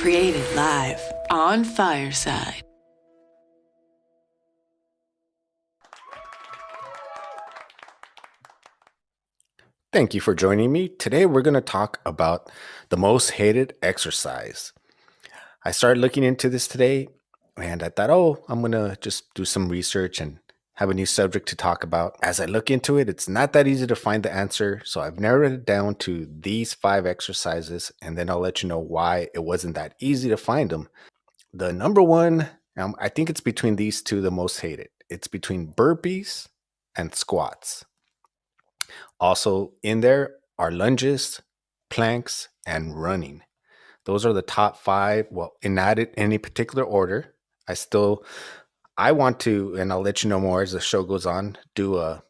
Created live on Fireside. Thank you for joining me. Today we're going to talk about the most hated exercise. I started looking into this today and I thought, I'm going to just do some research and have a new subject to talk about. As I look into it, it's not that easy to find the answer. So I've narrowed it down to these 5 exercises and then I'll let you know why it wasn't that easy to find them. The number one, I think it's between these two, the most hated. It's between burpees and squats. Also in there are lunges, planks, and running. Those are the top 5. Well, in not in any particular order. I want to, and I'll let you know more as the show goes on, do a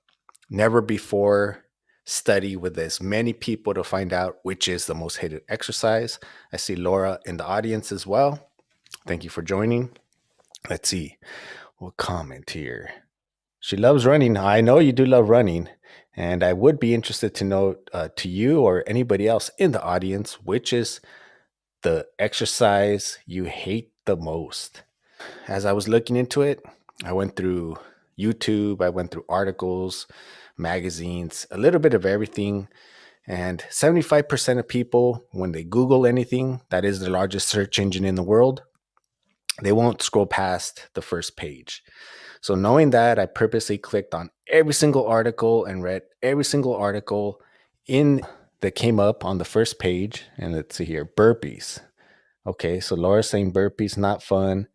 never before study with as many people to find out which is the most hated exercise. I see Laura in the audience as well. Thank you for joining. Let's see. We'll comment here. She loves running. I know you do love running. And I would be interested to know to you or anybody else in the audience, which is the exercise you hate the most. As I was looking into it, I went through YouTube, I went through articles, magazines, a little bit of everything. And 75% of people, when they Google anything, that is the largest search engine in the world, they won't scroll past the first page. So knowing that, I purposely clicked on every single article and read every single article in that came up on the first page. And let's see here, burpees. Okay, so Laura's saying burpees not fun,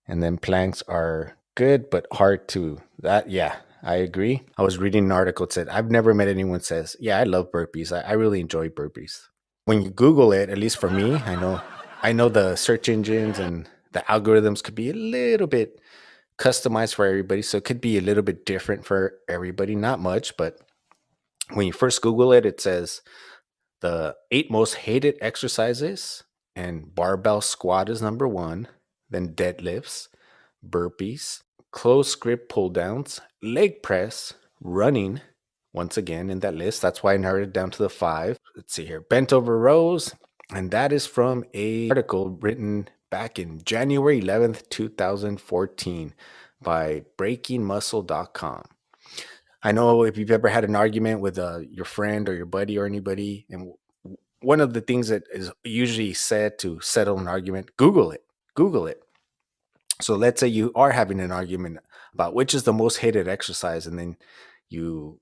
and then planks are good but hard to. That yeah, I agree. I was reading an article that said I've never met anyone says yeah I love burpees. I really enjoy burpees. When you Google it, at least for me, I know the search engines and the algorithms could be a little bit customized for everybody, so it could be a little bit different for everybody. Not much, but when you first Google it, it says the 8 most hated exercises, and barbell squat is number 1, then deadlifts, burpees, close grip pull downs, leg press, running, once again in that list. That's why I narrowed it down to the 5. Let's see here, bent over rows, and that is from a article written back in January 11th, 2014 by breakingmuscle.com. I know if you've ever had an argument with your friend or your buddy or anybody, and one of the things that is usually said to settle an argument, Google it. Google it. So let's say you are having an argument about which is the most hated exercise, and then you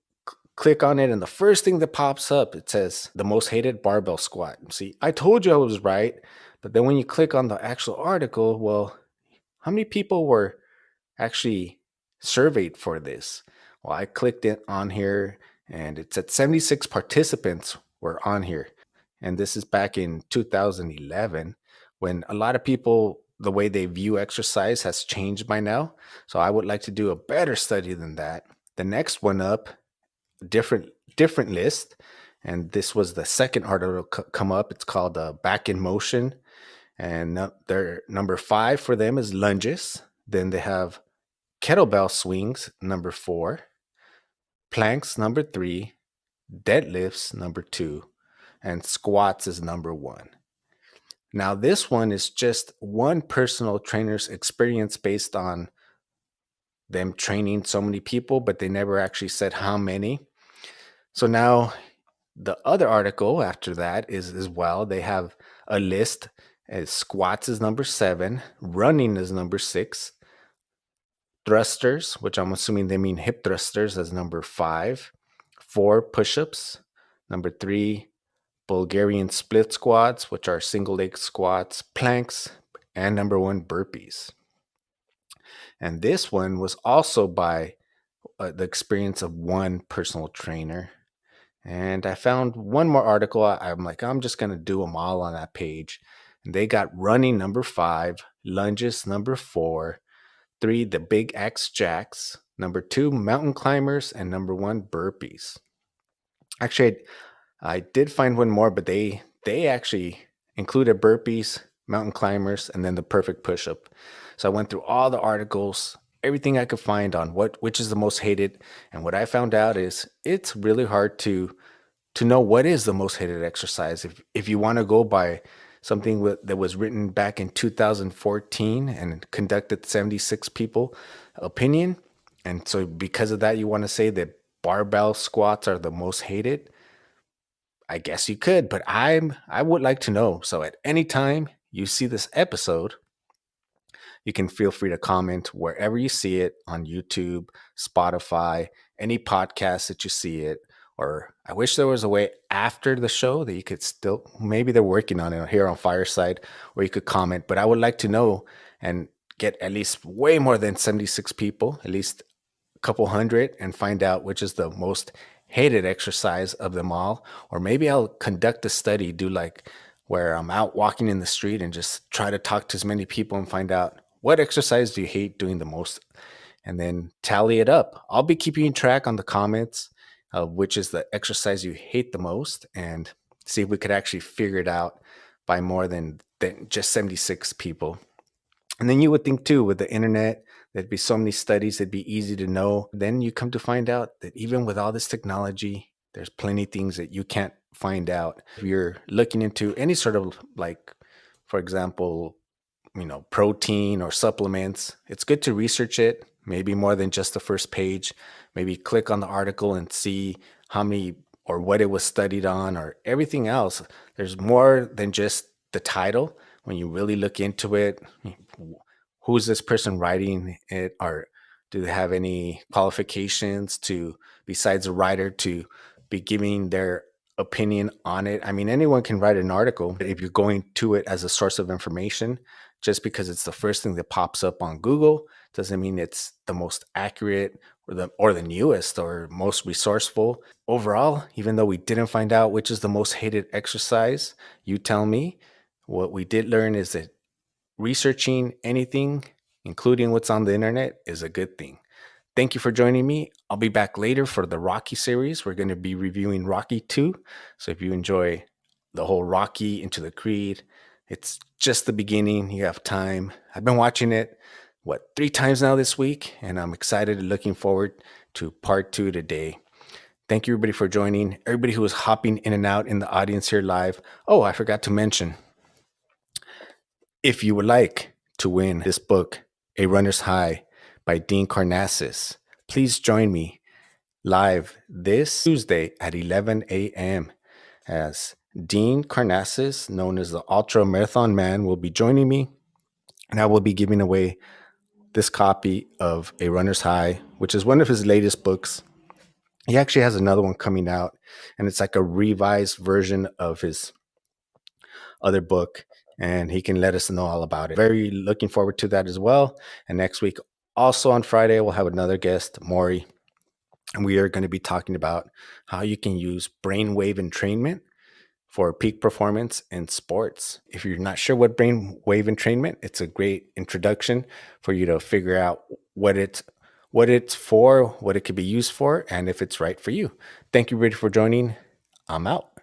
click on it, and the first thing that pops up, it says the most hated barbell squat. See, I told you I was right, but then when you click on the actual article, well, how many people were actually surveyed for this? Well, I clicked it on here and it said 76 participants were on here. And this is back in 2011 when a lot of people, the way they view exercise has changed by now. So I would like to do a better study than that. The next one up, different list. And this was the second article come up. It's called Back in Motion. And their number 5 for them is lunges. Then they have kettlebell swings, number 4, planks, number 3, deadlifts, number 2, and squats is number 1. Now, this one is just one personal trainer's experience based on them training so many people, but they never actually said how many. So now the other article after that is as well, they have a list as squats is number 7, running is number 6, thrusters, which I'm assuming they mean hip thrusters, as number 5, 4 push-ups, number 3, Bulgarian split squats, which are single leg squats, planks, and number 1, burpees. And this one was also by the experience of one personal trainer. And I found one more article. I'm like, I'm just going to do them all on that page. And they got running number 5, lunges number 4, 3, the big X jacks, number 2, mountain climbers, and number 1, burpees. Actually, I did find one more, but they actually included burpees, mountain climbers, and then the perfect push-up. So I went through all the articles, everything I could find on which is the most hated, and what I found out is it's really hard to know what is the most hated exercise. If you want to go by something that was written back in 2014 and conducted 76 people opinion. And so because of that, you want to say that barbell squats are the most hated? I guess you could, but I would like to know. So at any time you see this episode, you can feel free to comment wherever you see it on YouTube, Spotify, any podcast that you see it. Or I wish there was a way after the show that you could still, maybe they're working on it here on Fireside, where you could comment. But I would like to know and get at least way more than 76 people, at least a couple hundred, and find out which is the most hated exercise of them all. Or maybe I'll conduct a study, do like where I'm out walking in the street and just try to talk to as many people and find out what exercise do you hate doing the most, and then tally it up. I'll be keeping track on the comments of which is the exercise you hate the most, and see if we could actually figure it out by more than just 76 people. And then you would think too, with the internet, there'd be so many studies, it'd be easy to know. Then you come to find out that even with all this technology, there's plenty of things that you can't find out. If you're looking into any sort of, like, for example, protein or supplements, it's good to research it, maybe more than just the first page. Maybe click on the article and see how many or what it was studied on or everything else. There's more than just the title. When you really look into it, who's this person writing it, or do they have any qualifications to, besides a writer, to be giving their opinion on it? I mean, anyone can write an article, but if you're going to it as a source of information, just because it's the first thing that pops up on Google doesn't mean it's the most accurate or the newest or most resourceful. Overall, even though we didn't find out which is the most hated exercise, you tell me, what we did learn is that researching anything, including what's on the internet, is a good thing. Thank you for joining me. I'll be back later for the Rocky series. We're going to be reviewing Rocky 2. So if you enjoy the whole Rocky into the Creed, it's just the beginning. You have time. I've been watching it, 3 times now this week, and I'm excited and looking forward to part 2 today. Thank you, everybody, for joining. Everybody who is hopping in and out in the audience here live. Oh, I forgot to mention, if you would like to win this book, A Runner's High by Dean Karnazes, please join me live this Tuesday at 11 a.m. as Dean Karnazes, known as the Ultra Marathon Man, will be joining me, and I will be giving away this copy of A Runner's High, which is one of his latest books. He actually has another one coming out, and it's like a revised version of his other book, and he can let us know all about it. Very looking forward to that as well. And next week, also on Friday, we'll have another guest, Maury, and we are going to be talking about how you can use brainwave entrainment for peak performance in sports. If you're not sure what brainwave entrainment, it's a great introduction for you to figure out what it's for, what it could be used for, and if it's right for you. Thank you, everybody, for joining. I'm out.